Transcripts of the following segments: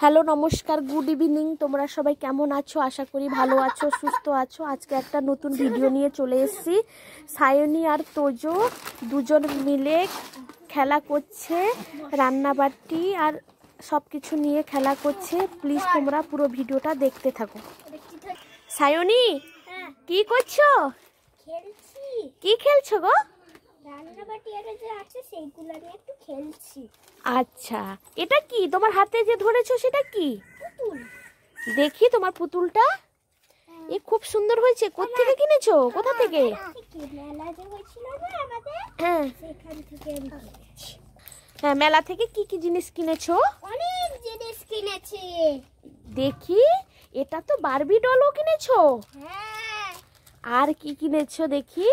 Hello নমস্কার, good evening. তোমরা সবাই কেমন আছো? আশা করি ভালো আছো, সুস্থ আছো। আজকে একটা নতুন ভিডিও নিয়ে চলে এসেছি। সায়নী আর তোজো দুজন মিলে খেলা করছে, রান্নাবাটি আর সব কিছু নিয়ে খেলা করছে। প্লিজ তোমরা পুরো ভিডিওটা দেখতে থাকো। সায়নী, কি করছো? খেলছি। কি খেলছো গো? রান্নাবাটি আর যে আছে সেইগুলো নিয়ে একটু খেলছি। আচ্ছা, এটা কি তোমার হাতে যে ধরেছো সেটা কি? পুতুল। দেখি তোমার পুতুলটা। এ খুব সুন্দর হয়েছে। কোত্থেকে কিনেছো? কোথা থেকে? মেলা যে হয়েছিল না আমাদের, হ্যাঁ সেখান থেকে আমি কিনেছি। হ্যাঁ, মেলা থেকে কি কি জিনিস কিনেছো? অনেক জিনিস কিনেছি। দেখি, এটা তো বারবি ডলও কিনেছো। হ্যাঁ, আর কি কিনেছো দেখি?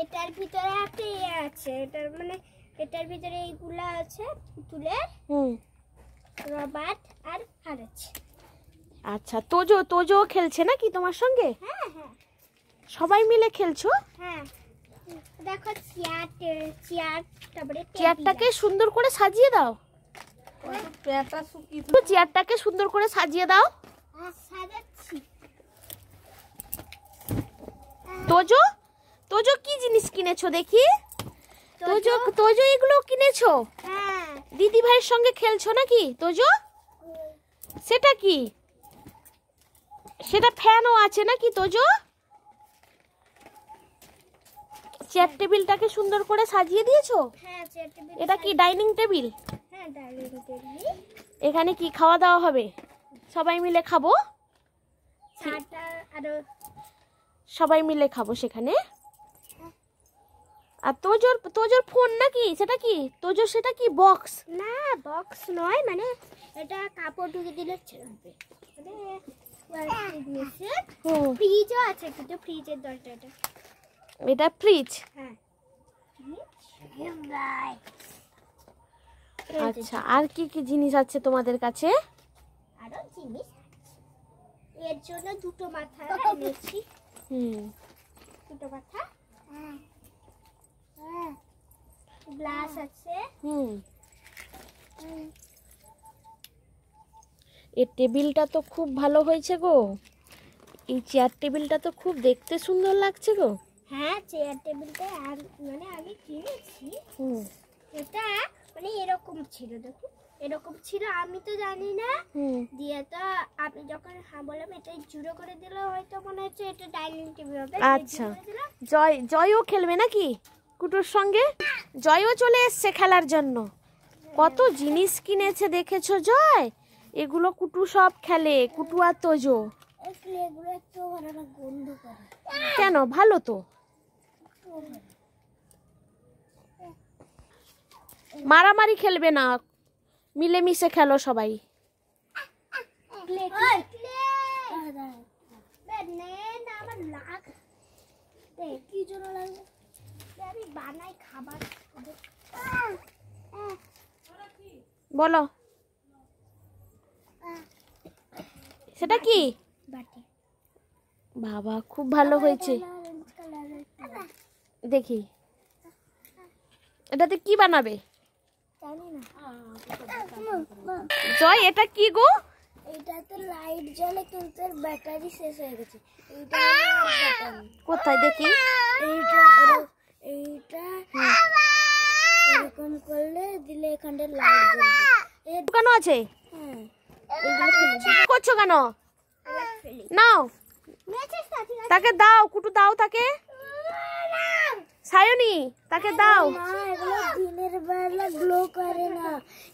এটার ভিতরে একটা ইয়ে আছে, এটার ভিতরে এইগুলা আছে পুতুলের, রবার্ট আর হার আছে। আচ্ছা, তোজো তোজো খেলছে নাকি তোমার সঙ্গে? হ্যাঁ হ্যাঁ সবাই মিলে খেলছো? হ্যাঁ, দেখো চেয়ার, তারপরে চেয়ারটাকে সুন্দর করে সাজিয়ে দাও। চেয়ারটাকে সুন্দর করে সাজিয়ে দাও। সাজাচ্ছি। তোজো তোজো কি জিনিস কিনেছো দেখি? তোজো তোজো এগুলো কিনেছো? হ্যাঁ, দিদি ভাইয়ের সঙ্গে খেলছো নাকি তোজো? সেটা কি? সেটা ফ্যানও আছে নাকি তোজো? চেয়ার টেবিলটাকে সুন্দর করে সাজিয়ে দিয়েছো? হ্যাঁ, চেয়ার টেবিল। এটা কি ডাইনিং টেবিল? হ্যাঁ, ডাইনিং টেবিল। এখানে কি খাওয়া দাওয়া হবে? সবাই মিলে খাবো? চাটা আর সবাই মিলে খাবো সেখানে। আর তোজোর তোজোর ফোন নাকি? সেটা কি তোজো? সেটা কি বক্স? না, বক্স নয়, মানে এটা কাপড় ঢুকে দিলে চলবে। ফ্রিজও আছে, কিন্তু ফ্রিজের দরজাটা। এটা ফ্রিজ? হ্যাঁ। আচ্ছা, আর কি কি জিনিস আছে তোমাদের কাছে? আরো জিনিস এর জন্য দুটো মাথা এনেছি। দুটো মাথা। গ্লাস আছে। এই টেবিলটা তো খুব ভালো হয়েছে গো। এই চেয়ার টেবিলটা তো খুব দেখতে সুন্দর লাগছে গো। হ্যাঁ, চেয়ার টেবিলটা মানে আমি কিনেছি। এটা মানে এরকম ছিল, দেখো এরকম ছিল, আমি তো জানি না। দিয়ে তো আমি যখন বললাম এটা জুড়ো করে দিলে হয়তো মনে হচ্ছে এটা ডাইনিং টেবিল হবে। আচ্ছা, জয়ও খেলবে নাকি কুটুর সঙ্গে? জয়ও চলে এসছে খেলার জন্য। কত জিনিস কিনেছে দেখেছো জয়? এগুলো কুটু সব খেলে, কুটু আর তোজো। এগুলো একটু গন্ধ করে। কেন? ভালো তো। মারামারি খেলবে না, মিলেমিশে খেলো সবাই। বানাই খাবার। বলো, সেটা কি? বাটি। বাবা, খুব ভালো হয়েছে। দেখি এটাতে কি বানাবে? জয়, এটা কি গো? এইটাতে লাইট জ্বলে, কিন্তু এর ব্যাটারি শেষ হয়ে গেছে। এইটা কোথায় দেখি? এইটা এরকম করলে দিলে এখানটা লাইট জ্বলবে। এর দোকানও আছে? হ্যাঁ। করছো কেন? নাও, তাকে দাও, কুটু দাও তাকে। সায়নী, তাকে দাও। এগুলো দিনের বেলা গ্লো করে না,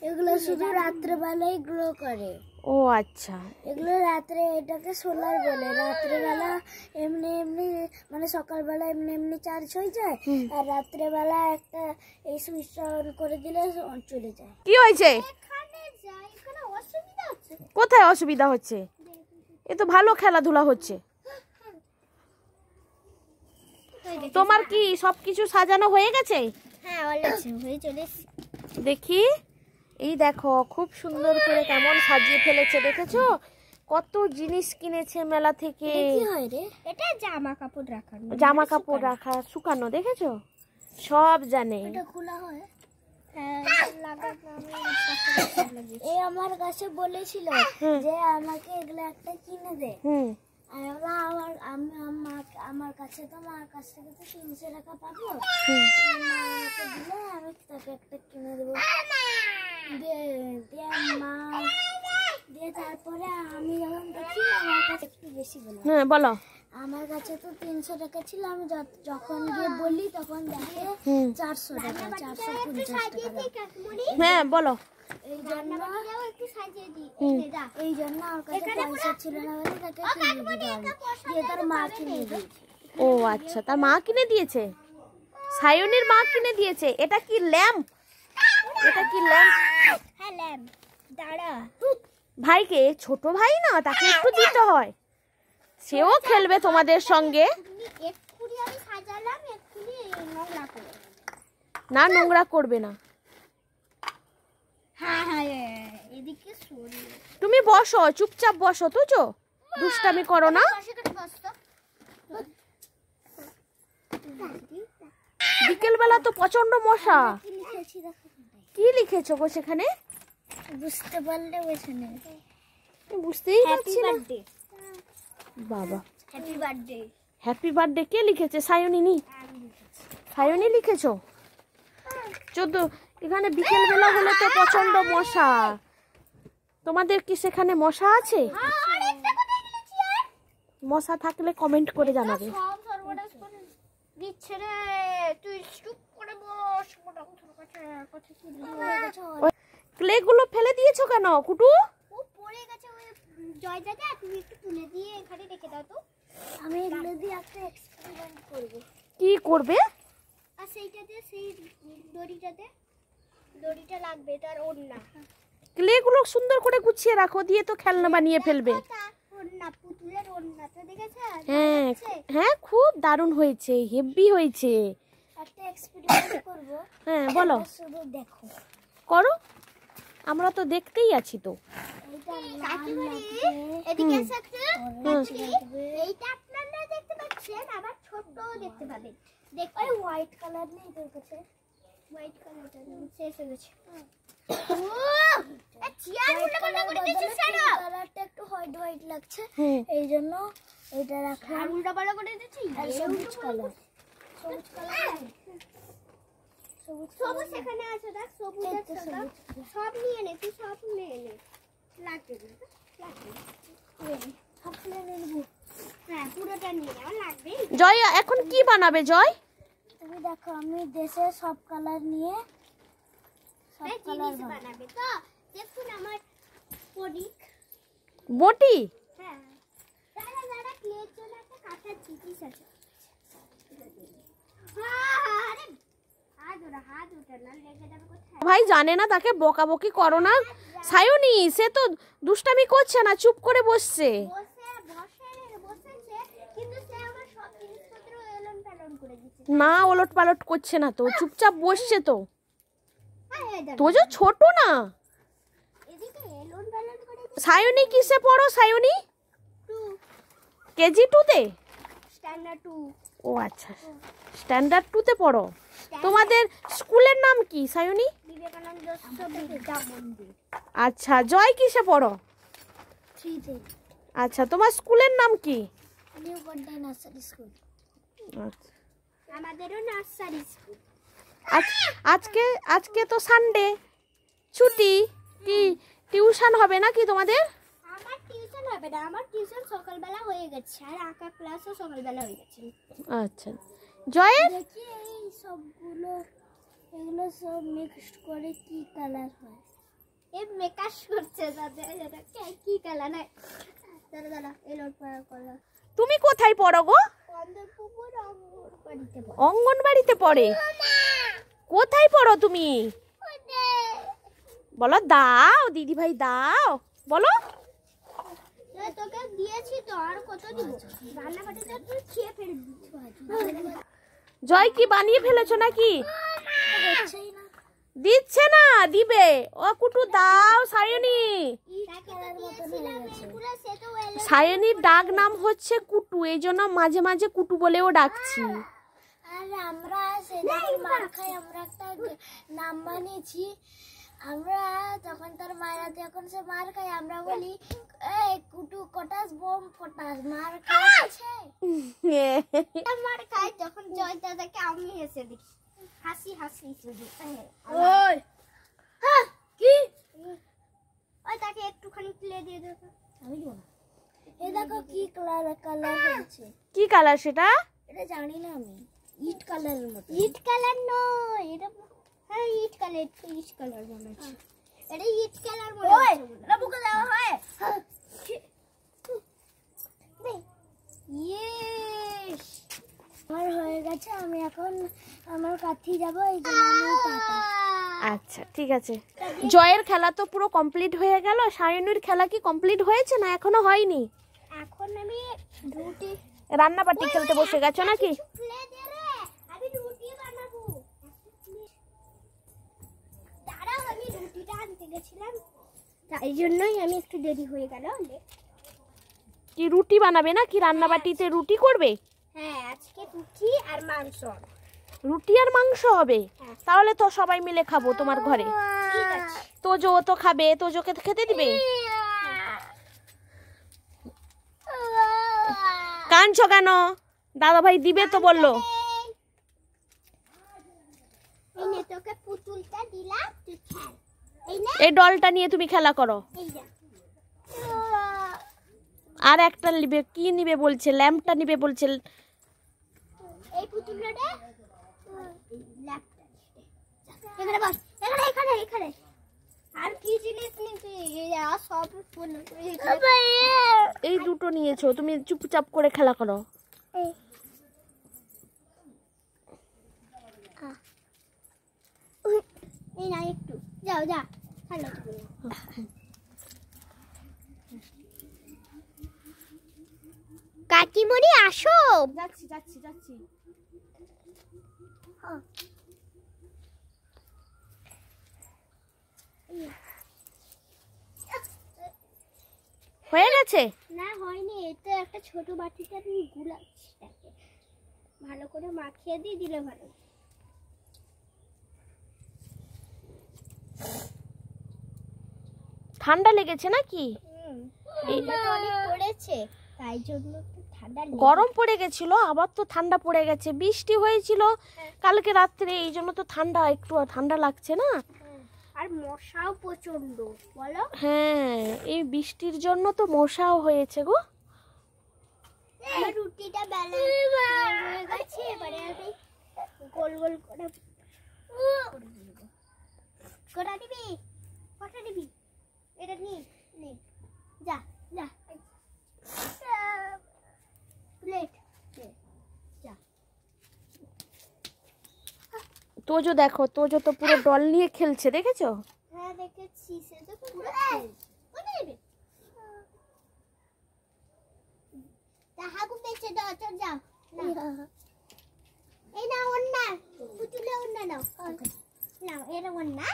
এগুলো শুধু রাত্রে বেলায় গ্লো করে। ও আচ্ছা, এগুলো রাত্রে, এটাকে সোলার বলে। রাত্রে বেলা এমনি এমনি, মানে সকালবেলা এমনি এমনি চার্জ হয়ে যায়, আর রাত্রে বেলা একটা এই সুইচটা অন করে দিলে চলে যায়। কি হয়েছে? অসুবিধা হচ্ছে? কোথায় অসুবিধা হচ্ছে? এ তো ভালো খেলাধুলা হচ্ছে। তোমার কি সবকিছু সাজানো হয়ে গেছে? হ্যাঁ, হয়ে চলে। দেখি, এই দেখো খুব সুন্দর করে কেমন সাজিয়ে ফেলেছে, দেখেছো? কত জিনিস কিনেছে মেলা থেকে। কি হয় রে? এটা জামা কাপড় রাখার, জামা কাপড় রাখা, শুকানো, দেখেছো? সব জানে। এটা খোলা হয়? এই আমার কাছে বলেছিল যে আমাকে এগুলো একটা কিনে দে। আমি বললাম আমার কাছে তো মার কাছ থেকে তো 300 টাকা পাবো, মাকে দিলে আমি তাকে একটা কিনে দেবো। দিয়ে তারপরে আমি যখন দেখি আমার কাছে একটু বেশি বলো। আমার কাছে তো 300 টাকা ছিল, আমি যখন গিয়ে বলি তখন দেখে 400 টাকা, 450 টাকা। হ্যাঁ বলো। এই জন্য আমার কাছে পয়সা ছিল না বলে তাকে কিনে দিলাম, দিয়ে তার মা কিনে দিয়েছে। ও আচ্ছা, তার মা কিনে দিয়েছে, সায়নীর মা কিনে দিয়েছে। এটা কি ল্যাম্প? এটা কি ল্যাম্প? হ্যাঁ ল্যাম্প। দাঁড়া, ভাইকে, ছোট ভাই না, তাকে একটু দিতে হয়, সেও খেলবে তোমাদের সঙ্গে। এক্ষুনি আমি সাজালাম, এক্ষুনি নোংরা করে। না, নোংরা করবে না। হ্যাঁ হ্যাঁ, এদিকে সরিয়ে তুমি বসো, চুপচাপ বসো, তুজো দুষ্টামি করো না। বিকেল বেলা তো প্রচন্ড মশা। কি লিখেছো গো সেখানে? বুঝতে পারলে ওখানে বুঝতেই পারছি না। বাবা, হ্যাপি বার্থডে। হ্যাপি বার্থডে কে লিখেছে? সায়নী? সায়নী লিখেছো? 14। এখানে বিকেল বেলা হলে তো প্রচন্ড মশা। তোমাদের কি সেখানে মশা আছে? মশা থাকলে কমেন্ট করে জানাবে। ক্লে গুলো ফেলে দিয়েছো কেন কুটু? তুমি একটু তুলে দিয়ে এখানে রেখে দাও তো, আমি এগুলো দিয়ে একটা এক্সপেরিমেন্ট করব। কি করবে? আর সেইটাতে, সেই দড়িটা লাগবে, তার ওড়না। ক্লে গুলো সুন্দর করে গুছিয়ে রাখো, দিয়ে তো খেলনা বানিয়ে ফেলবে। ওড়না, পুতুলের ওড়নাটা দেখেছেন? হ্যাঁ হ্যাঁ, খুব দারুণ হয়েছে, হেভি হয়েছে। একটা এক্সপেরিমেন্ট করব। হ্যাঁ বলো। শুধু দেখো, করো, আমরা তো দেখতেই আছি তো। এদিকে এসে একটু, এইটা আপনারা দেখতে পাচ্ছেন, আবার ছোটও দেখতে পাবেন। দেখো, ওই হোয়াইট কালার নেই তোর কাছে? হোয়াইট কালারটা শেষ হয়ে গেছে। কালারটা একটু হোয়াইট হোয়াইট লাগছে, এই জন্য এটা রাখলাম। উল্টা পাল্টা করে দিচ্ছি। সবুজ কালার, সবুজ এখানে আছে, দেখ সবুজ আছে। সব নিয়ে নে, তুই সব নিয়ে নে। লাগবে সব নিয়ে নেব। হ্যাঁ, পুরোটা নিয়ে নেওয়া লাগবে। জয় এখন কি বানাবে? জয়, তুমি দেখো, আমি দেশের সব কালার নিয়ে সব কালার বানাবে তো। দেখুন আমার পরিক বটি। হ্যাঁ, দাঁড়া ক্লের জন্য একটা কাঁচা জিনিস আছে। আরে হাত ওটা না লেগে যাবে কোথায়? ভাই জানে না, তাকে বকাবকি করো না। সায়নী, সে তো দুষ্টামি করছে না, চুপ করে বসছে। বসেছে, কিন্তু সে আমার সব জিনিসপত্র এলন পালন করে দিচ্ছে। না, ওলট পালট করছে না তো, চুপচাপ বসছে তো। তোজো ছোট না। এদিকে এলন পালন করে। সায়নী কিসে পড়ো? সায়নী 2, কেজি 2-তে? স্ট্যান্ডার্ড 2। ও আচ্ছা, স্ট্যান্ডার্ড 2-তে পড়ো। তোমাদের স্কুলের নাম কি সায়নী? বিবেকানন্দ বিদ্যা মন্দির। আচ্ছা, জয় কিসে পড়ো? 3-তে। আচ্ছা, তোমার স্কুলের নাম কি? New Contai nursery school. আচ্ছা, আমাদেরও নার্সারি স্কুল। আজকে তো সানডে, ছুটি। কি টিউশন হবে নাকি তোমাদের? আমার টিউশন হবে না, আমার টিউশন সকালবেলা হয়ে গেছে, আর আঁকা ক্লাসও সকালবেলা হয়ে গেছে। আচ্ছা, জয়ের দেখি এই সবগুলো, এগুলো সব মিক্সড করে কি কালার হয়। এই মেকআপ করছে দাদা, এটা কি কালার না? দাদা এলোর পড়া কালার। তুমি কোথায় পড়ো গো? অন্ধপুকুর অঙ্গনবাড়িতে পড়ে। অঙ্গনবাড়িতে পড়ে? কোথায় পড়ো তুমি? বলো, দাও দিদি ভাই, দাও, বলো। তোকে দিয়েছি তো, আর কত দিব? রান্না বাটিতে তুই খেয়ে ফেলবি। জয় কি বানিয়ে ফেলেছো নাকি? দিচ্ছে না, দিবে। ও কুটু দাও। সায়নী, সায়নীর ডাক নাম হচ্ছে কুটু, এই জন্য মাঝে মাঝে কুটু বলেও ডাকছি। আর আমরা সেদিন মার খাই, আমরা একটা নাম বানিয়েছি। আমরা তখন তার মায়েরা যখন সে মার খায় আমরা বলি এই কুটু কটাস বোম ফটাস মার খাচ্ছে। মার খায় যখন জয় দাদাকে আমি হেসে দিই, হাসি হাসি শুধু। ওই হ্যাঁ কি ওই তাকে একটুখানি প্লে দিয়ে দেবো। আমি দেবো না। এই দেখো কি কালার হয়েছে। কি কালার সেটা? এটা জানি না আমি। ইট কালারের মতো। ইট কালার নয় এটা। হ্যাঁ ইট কালার মনে হচ্ছে। এটা ইট কালার মনে হচ্ছে। ওই বুকে দেওয়া হয়। ইয়েস আমার হয়ে গেছে। আমি এখন আমার কাছে যাব। এই জন্য আমি টাটা। আচ্ছা ঠিক আছে। জয়ের খেলা তো পুরো কমপ্লিট হয়ে গেল। সায়নীর খেলা কি কমপ্লিট হয়েছে না এখনো হয়নি? এখন আমি রুটি রান্না পাটি খেলতে বসে গেছো নাকি? আমি রুটি বানাবো। দাঁড়াও আমি রুটিটা আনতে গেছিলাম, তাই জন্যই আমি একটু দেরি হয়ে গেল। কি রুটি বানাবে না কি? রান্না বাটিতে রুটি করবে? হ্যাঁ আজকে রুটি আর মাংস। রুটি আর মাংস হবে? হ্যাঁ। তাহলে তো সবাই মিলে খাবো তোমার ঘরে। ঠিক আছে। তোজো তো খাবে, তোজোকে খেতে দিবে? কাঁদছো কেন? দাদা ভাই দিবে তো বললো। এই নে তোকে পুতুলটা দিলাম, তুই খেল। এই নে এই ডলটা নিয়ে তুমি খেলা করো। এই যা। আর একটা নিবে, কি নিবে বলছে? ল্যাম্পটা নিবে বলছে। এই পুতুলটা দে। ল্যাপটপ এখানে বস, এখানে আর কি জিনিস নিবি? সব ফোন এই দুটো নিয়েছো, তুমি চুপচাপ করে খেলা করো। এই না একটু যাও যা হ্যালো। কাকিমণি আসো। যাচ্ছি। হয়ে গেছে? না হয়নি, এটা একটা ছোট বাটিতে আমি গুলাচ্ছি, ভালো করে মাখিয়ে দিয়ে দিলে ভালো। ঠান্ডা লেগেছে নাকি? এইটা তো অনেক পড়েছে তাই জন্য একটু ঠান্ডা গরম পড়ে গেছিল, আবার তো ঠান্ডা পড়ে গেছে। বৃষ্টি হয়েছিল কালকে রাত্রে, এই জন্য তো একটু ঠান্ডা লাগছে না। আর মশাও প্রচন্ড বলো। হ্যাঁ এই বৃষ্টির জন্য তো মশাও হয়েছে গো। আমার রুটিটা ব্যালেন্স হয়ে গেছে, এবারে আমি গোল গোল করে কটা দিবি এটা নে যা প্লেট যা। তোজো দেখো, তোজো তো পুরো ডল নিয়ে খেলছে, দেখেছো? হ্যাঁ দেখেছি, সে তো পুরো হাগু পেছে দাও চল যাও। এই না ওন্না পুতুলে ওন্না নাও এর ওন্না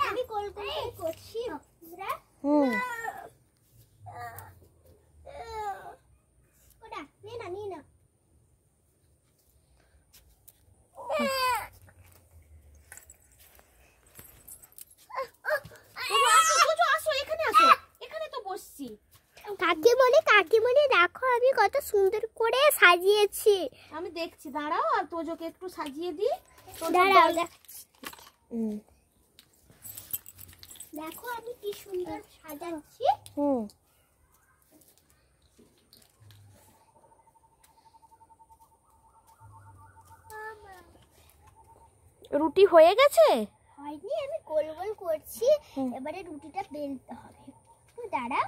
আমি গোল গোল করছি। ওটা নে না এখানে তো বসছি। কাকিমণি দেখো আমি কত সুন্দর করে সাজিয়েছি। আমি দেখছি, দাঁড়াও। আর তোজোকে একটু সাজিয়ে দিই। দাঁড়াও দেখো আমি কি সুন্দর সাজাচ্ছি। রুটি হয়ে গেছে? হয়নি, আমি গোল গোল করছি। এবারে রুটিটা বেলতে হবে। দাঁড়া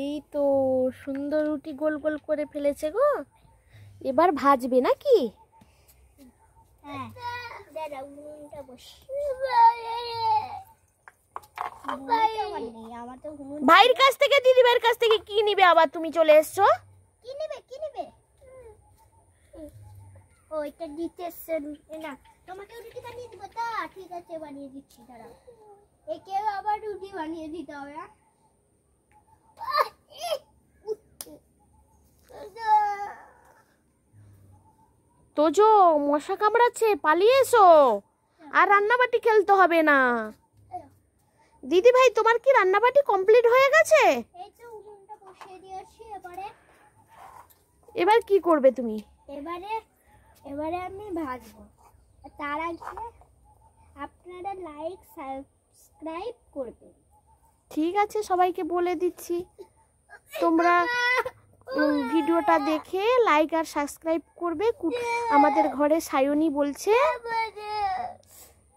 এই তো সুন্দর রুটি গোল গোল করে ফেলেছে গো। এবার ভাজবে নাকি? হ্যাঁ দাঁড়া উনুনটা বসি। ভাইয়ের কাছ থেকে, দিদি ভাইয়ের কাছ থেকে কি নিবে আবার? তুমি চলে এসছো। কি নেবে ওইটা দিতে না, তোমাকে রুটি বানিয়ে দিব তা? ঠিক আছে বানিয়ে দিচ্ছি, দাঁড়াও। একেও আবার রুটি বানিয়ে দিতে হবে। তোজো মশা কামড়াচ্ছে, পালিয়ে এসো, আর রান্নাবাটি খেলতে হবে না। দিদি ভাই তোমার কি রান্নাবাটি কমপ্লিট হয়ে গেছে? এই তো উনুনটা বসিয়ে দিয়েছি। এবার কি করবে তুমি? এবারে আমি ভাজবো। তার আগে আপনারা লাইক সাবস্ক্রাইব করবেন। ঠিক আছে, সবাইকে বলে দিচ্ছি, তোমরা ভিডিওটা দেখে লাইক আর সাবস্ক্রাইব করবে। আমাদের ঘরে সায়নী বলছে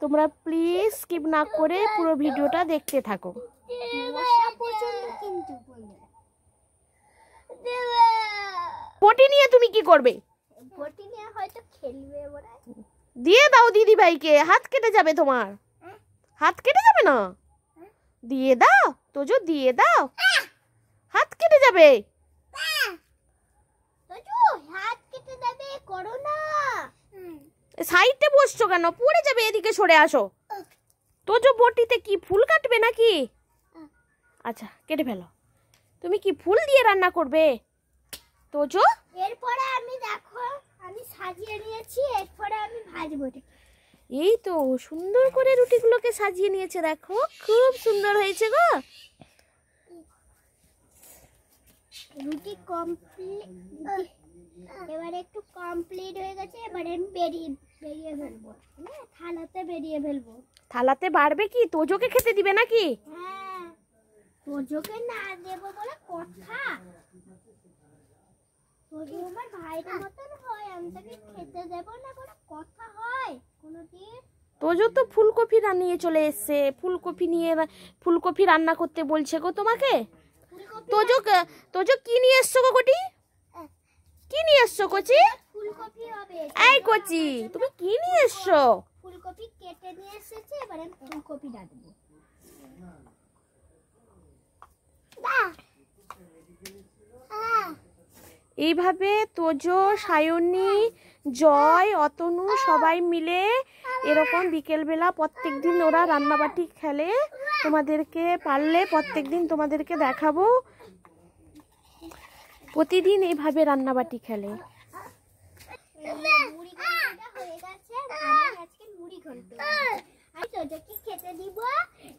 তোমরা প্লিজ স্কিপ না করে পুরো ভিডিওটা দেখতে থাকো। মশা প্রচন্ড কিন্তু পটি নিয়ে তুমি কি করবে? বটি নিয়ে হয়তো খেলবে ওরা। দিয়ে দাও দিদি ভাইকে, হাত কেটে যাবে তোমার। হাত কেটে যাবে না? দিয়ে দাও তোজো, দিয়ে দাও, হাত কেটে যাবে। তোজো হাত কেটে যাবে, করো না। সাইডে বসছো কেন? পড়ে যাবে, এদিকে সরে আসো। তোজো বটিতে কি ফুল কাটবে নাকি? আচ্ছা কেটে ফেলো। তুমি কি ফুল দিয়ে রান্না করবে তোজো? এরপরে আমি দেখো আমি সাজিয়ে নিয়েছি, এরপরে আমি ভাজবো। এই তো সুন্দর করে রুটিগুলোকে সাজিয়ে নিয়েছে, দেখো খুব সুন্দর হয়েছে গো। রুটি কমপ্লিট, এবারে একটু কমপ্লিট হয়ে গেছে। এবারে আমি বেরিয়ে ফেলবো, থালাতে বেরিয়ে ফেলবো। থালাতে বাড়বে কি? তোজোকে খেতে দিবে নাকি? হ্যাঁ, তোজোকে না দেবো বলে কথা। তোজো আমার ভাইয়ের মতন হয়, আমি তাকে খেতে দেবো না বলে কথা হয় কোনোদিন? তোজো তো ফুলকপি নিয়ে চলে এসছে, ফুলকপি রান্না করতে বলছে গো তোমাকে। তোজো কি নিয়ে এসছো গো কটি? কি নিয়ে এসছো কচি? ফুলকপি হবে। এই কচি তুমি কি নিয়ে এসছো? ফুলকপি কেটে নিয়ে এসেছে, এবারে আমি ফুলকপি রাখবো। এইভাবে তোজো, সায়নী, জয়, অতনু সবাই মিলে এরকম বিকেলবেলা প্রত্যেকদিন ওরা রান্নাবাটি খেলে। তোমাদেরকে পারলে প্রত্যেকদিন তোমাদেরকে দেখাবো, প্রতিদিন এইভাবে রান্নাবাটি খেলে। মুড়ি ঘন্টটা হয়ে গেছে, আমি আজকে মুড়ি ঘন্ট আমি তোজোকে খেতে দিব।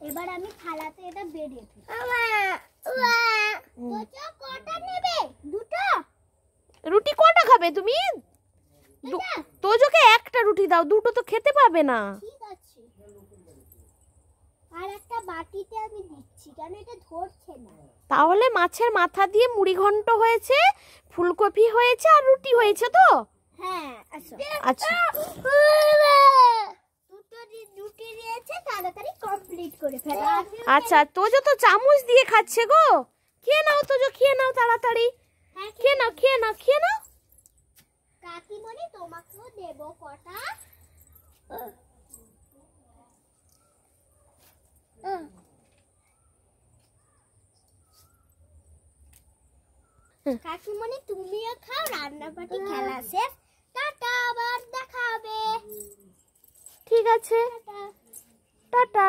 এবার আমি থালাতে এটা বেরিয়ে ফেলবো। তোজো কটা নেবে? দুটো রুটি কটা খাবে তুমি? তোজোকে একটা রুটি দাও, দুটো তো খেতে পাবে না। ঠিক আছে, আর একটা বাটিতে আমি দিচ্ছি, কেন এটা ধরছে না। তাহলে মাছের মাথা দিয়ে মুড়ি ঘন্ট হয়েছে, ফুলকপি হয়েছে আর রুটি হয়েছে তো? হ্যাঁ আচ্ছা আচ্ছা রুটি দিয়েছে, তাড়াতাড়ি কমপ্লিট করে ফেলো। আচ্ছা, তোজো তো চামচ দিয়ে খাচ্ছে গো। খেয়ে নাও তোজো, খেয়ে নাও তাড়াতাড়ি, খেয়ে নাও, খেয়ে নাও, খেয়ে নাও। কাকিমণি তোমাকেও দেব কটা। কাকিমণি তুমিও খাও, রান্নাবাটি খেলা শেষ। টাটা, আবার দেখা হবে। ঠিক আছে, টাটা।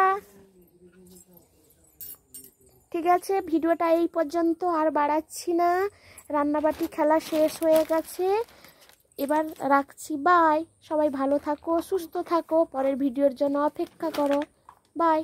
ঠিক আছে, ভিডিওটা এই পর্যন্ত, আর বাড়াচ্ছি না। রান্নাবাটি খেলা শেষ হয়ে গেছে, এবার রাখছি। বাই। সবাই ভালো থাকো, সুস্থ থাকো, পরের ভিডিওর জন্য অপেক্ষা করো। বাই।